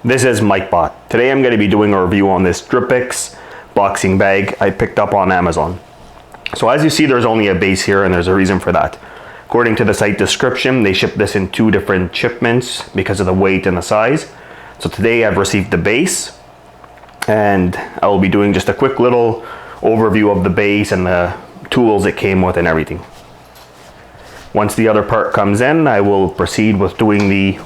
This is Mike Bot. Today I'm going to be doing a review on this Dripex boxing bag I picked up on Amazon. So as you see, there's only a base here, and there's a reason for that. According to the site description, they ship this in 2 different shipments because of the weight and the size. So today I've received the base, and I will be doing just a quick little overview of the base and the tools it came with and everything. Once the other part comes in, I will proceed with doing the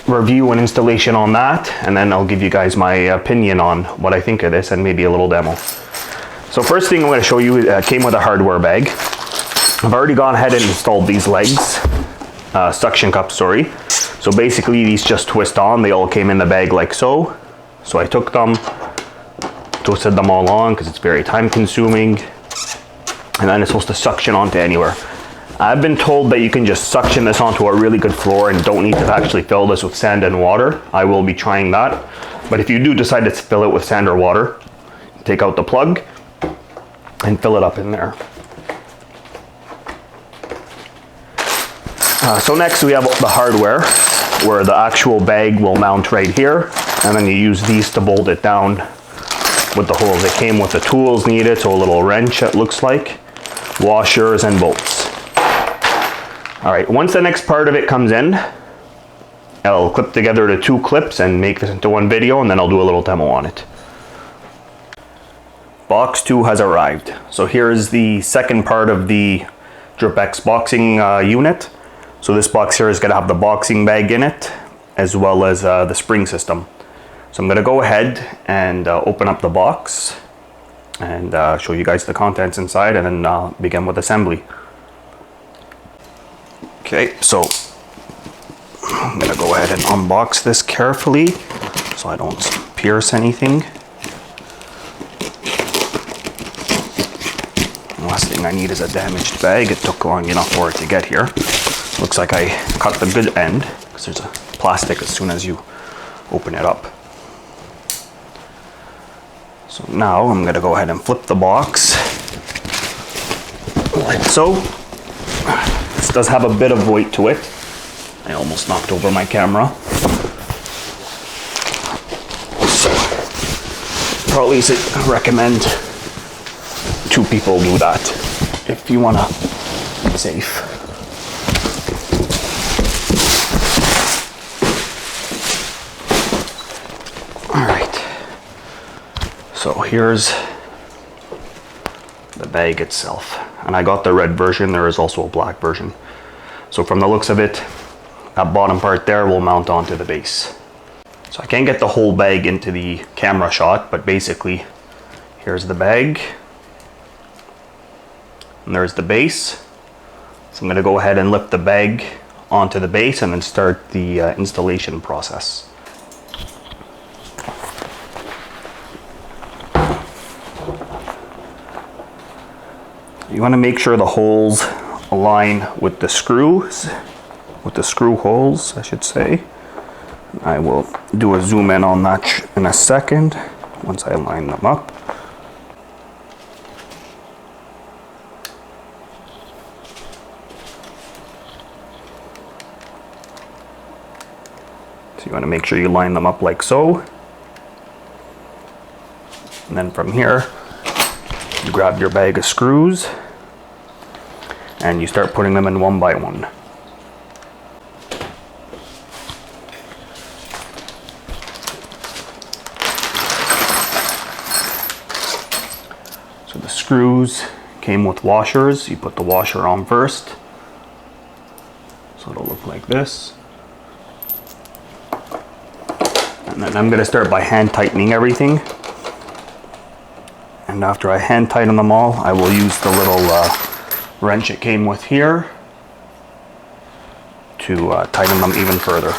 review and installation on that, and then I'll give you guys my opinion on what I think of this and maybe a little demo. So first thing I'm going to show you came with a hardware bag. I've already gone ahead and installed these legs, suction cups, sorry. So basically these just twist on. They all came in the bag like so. So I took them, twisted them all on because it's very time consuming, and then it's supposed to suction onto anywhere. I've been told that you can just suction this onto a really good floor and don't need to actually fill this with sand and water. I will be trying that. But if you do decide to fill it with sand or water, take out the plug and fill it up in there. So next we have the hardware, where the actual bag will mount right here, and then you use these to bolt it down with the holes. It came with the tools needed, so a little wrench, it looks like, washers and bolts. Alright, once the next part of it comes in, I'll clip together the 2 clips and make this into one video, and then I'll do a little demo on it. Box 2 has arrived. So here's the second part of the Dripex boxing unit. So this box here is going to have the boxing bag in it, as well as the spring system. So I'm going to go ahead and open up the box and show you guys the contents inside, and then begin with assembly. Okay, so I'm going to go ahead and unbox this carefully so I don't pierce anything. The last thing I need is a damaged bag. It took long enough for it to get here. Looks like I cut the good end because there's a plastic as soon as you open it up. So now I'm going to go ahead and flip the box like so. This does have a bit of weight to it. I almost knocked over my camera. So probably recommend 2 people do that if you want to be safe. Alright, so here's the bag itself, and I got the red version. There is also a black version. So from the looks of it, that bottom part there will mount onto the base. So I can't get the whole bag into the camera shot, but basically here's the bag and there's the base. So I'm going to go ahead and lift the bag onto the base and then start the installation process. You want to make sure the holes align with the screws, with the screw holes, I should say. I will do a zoom in on that in a second once I line them up. So you want to make sure you line them up like so. And then from here, you grab your bag of screws and you start putting them in one by one. So the screws came with washers. You put the washer on first. So it'll look like this. And then I'm going to start by hand tightening everything. And after I hand tighten them all, I will use the little wrench it came with here to tighten them even further.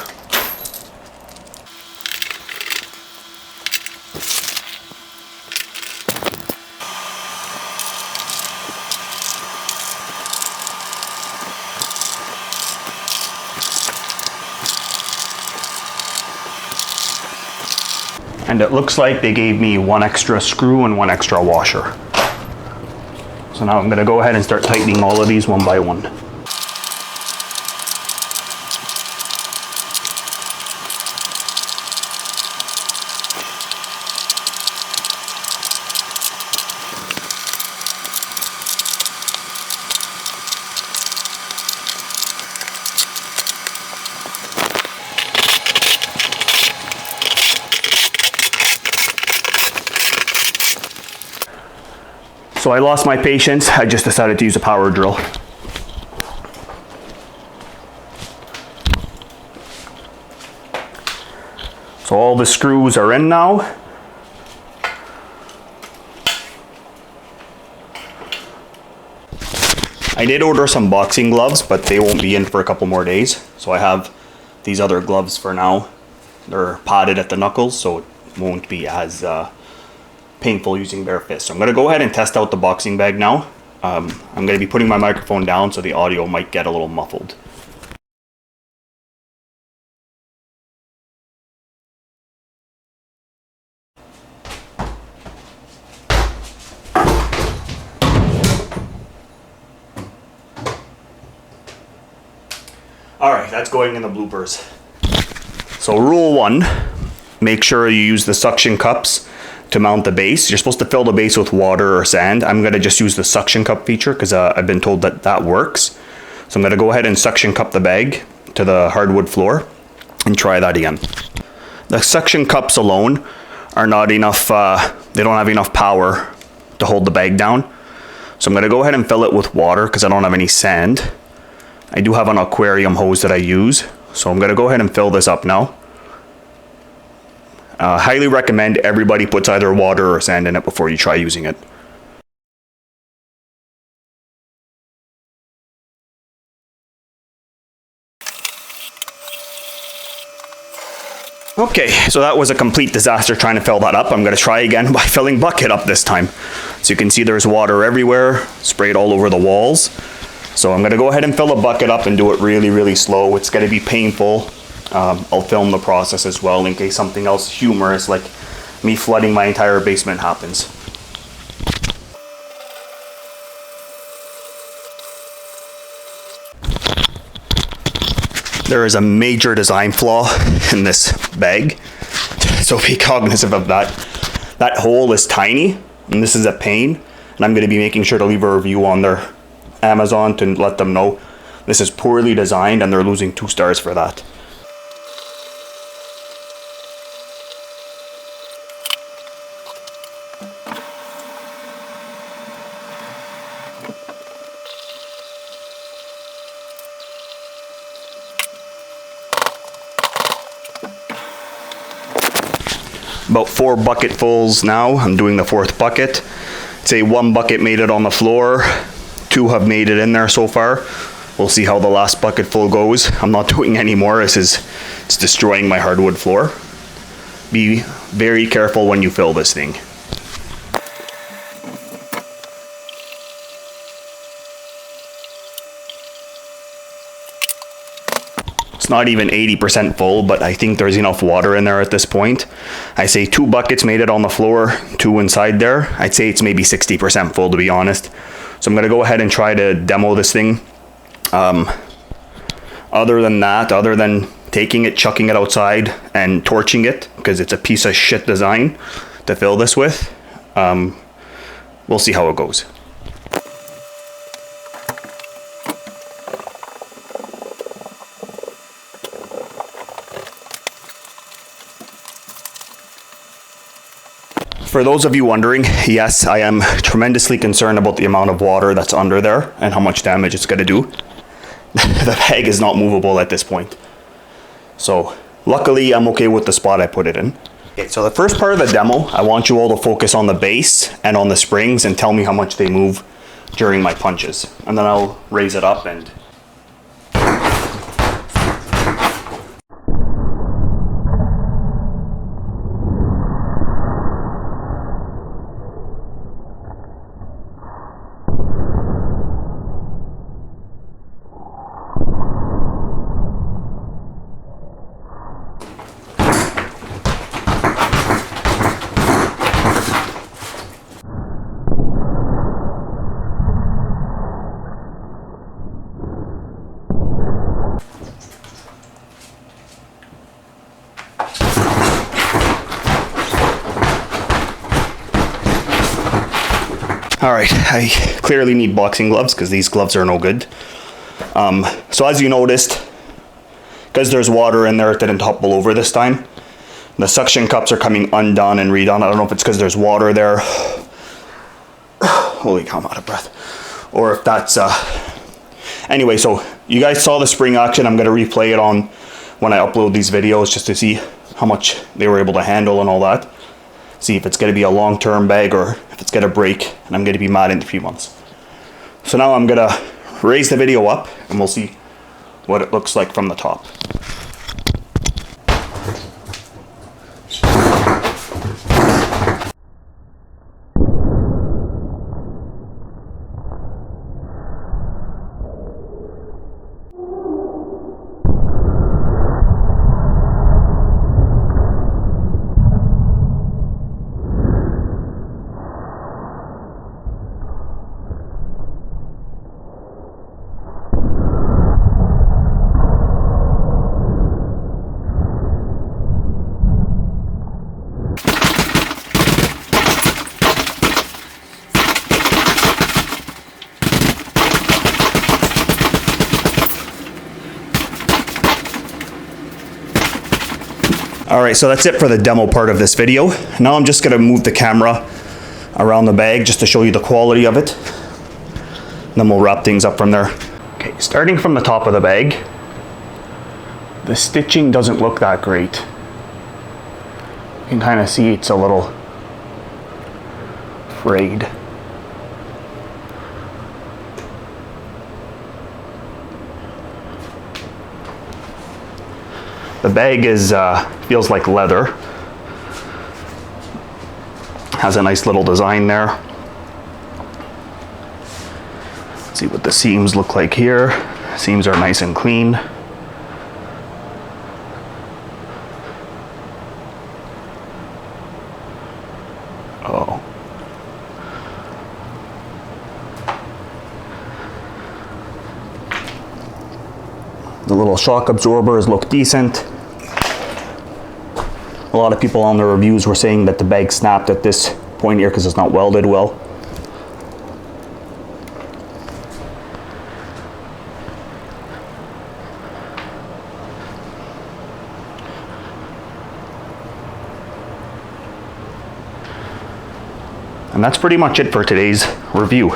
And it looks like they gave me 1 extra screw and 1 extra washer. So now I'm going to go ahead and start tightening all of these one by one. So I lost my patience. I just decided to use a power drill. So all the screws are in now. I did order some boxing gloves, but they won't be in for a couple more days. So I have these other gloves for now. They're padded at the knuckles, so it won't be as painful using bare fists. So I'm going to go ahead and test out the boxing bag now. I'm going to be putting my microphone down, so the audio might get a little muffled. Alright, that's going in the bloopers. So rule 1, make sure you use the suction cups to mount the base. You're supposed to fill the base with water or sand. I'm going to just use the suction cup feature because I've been told that that works. So I'm going to go ahead and suction cup the bag to the hardwood floor and try that again. The suction cups alone are not enough, they don't have enough power to hold the bag down. So I'm going to go ahead and fill it with water because I don't have any sand. I do have an aquarium hose that I use, so I'm going to go ahead and fill this up now. Highly recommend everybody puts either water or sand in it before you try using it. Okay, so that was a complete disaster trying to fill that up. I'm going to try again by filling bucket up this time. So you can see there's water everywhere, sprayed all over the walls. So I'm going to go ahead and fill a bucket up and do it really, really slow. It's going to be painful. I'll film the process as well in case something else humorous like me flooding my entire basement happens. There is a major design flaw in this bag, so be cognizant of that. That hole is tiny, and this is a pain, and I'm going to be making sure to leave a review on their Amazon to let them know this is poorly designed and they're losing 2 stars for that. About 4 bucketfuls now. I'm doing the 4th bucket. Say 1 bucket made it on the floor. 2 have made it in there so far. We'll see how the last bucket full goes. I'm not doing any more. It's destroying my hardwood floor. Be very careful when you fill this thing. It's not even 80% full, but I think there's enough water in there at this point. I say 2 buckets made it on the floor, 2 inside there. I'd say it's maybe 60% full, to be honest. So I'm going to go ahead and try to demo this thing. Other than taking it, chucking it outside, and torching it, because it's a piece of shit design to fill this with, we'll see how it goes. For those of you wondering, yes, I am tremendously concerned about the amount of water that's under there and how much damage it's going to do. The bag is not movable at this point. So, luckily, I'm okay with the spot I put it in. Okay, so the first part of the demo, I want you all to focus on the base and on the springs and tell me how much they move during my punches. And then I'll raise it up and... Alright, I clearly need boxing gloves because these gloves are no good. So as you noticed, because there's water in there, it didn't topple over this time. The suction cups are coming undone and redone. I don't know if it's because there's water there. holy cow, I'm out of breath. Or if that's, anyway, so you guys saw the spring action. I'm going to replay it on when I upload these videos just to see how much they were able to handle and all that. See if it's going to be a long-term bag or if it's going to break and I'm going to be mad in 3 months. So now I'm going to raise the video up and we'll see what it looks like from the top. Alright, so that's it for the demo part of this video. Now I'm just going to move the camera around the bag just to show you the quality of it. Then we'll wrap things up from there. Okay, starting from the top of the bag, the stitching doesn't look that great. You can kind of see it's a little frayed. The bag is feels like leather. Has a nice little design there. Let's see what the seams look like here. Seams are nice and clean. Oh. The little shock absorbers look decent. A lot of people on the reviews were saying that the bag snapped at this point here because it's not welded well. And that's pretty much it for today's review.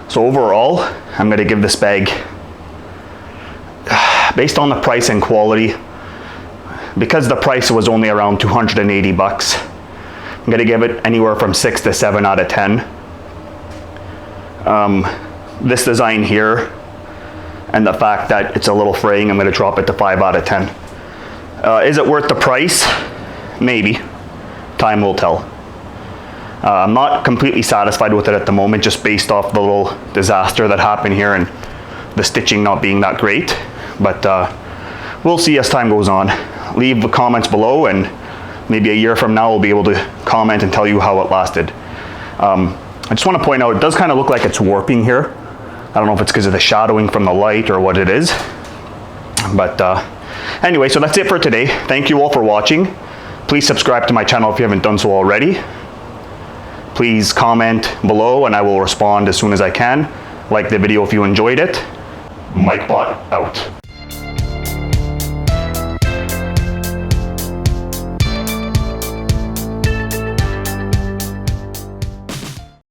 So overall, I'm going to give this bag, based on the price and quality, because the price was only around 280 bucks, I'm going to give it anywhere from 6 to 7 out of 10. This design here and the fact that it's a little fraying, I'm going to drop it to 5 out of 10. Is it worth the price? Maybe. Time will tell. I'm not completely satisfied with it at the moment, just based off the little disaster that happened here and the stitching not being that great. But we'll see as time goes on. Leave the comments below and maybe a year from now we'll be able to comment and tell you how it lasted. I just want to point out, it does kind of look like it's warping here. I don't know if it's because of the shadowing from the light or what it is. But anyway, so that's it for today. Thank you all for watching. Please subscribe to my channel if you haven't done so already. Please comment below and I will respond as soon as I can. Like the video if you enjoyed it. MikeBot out.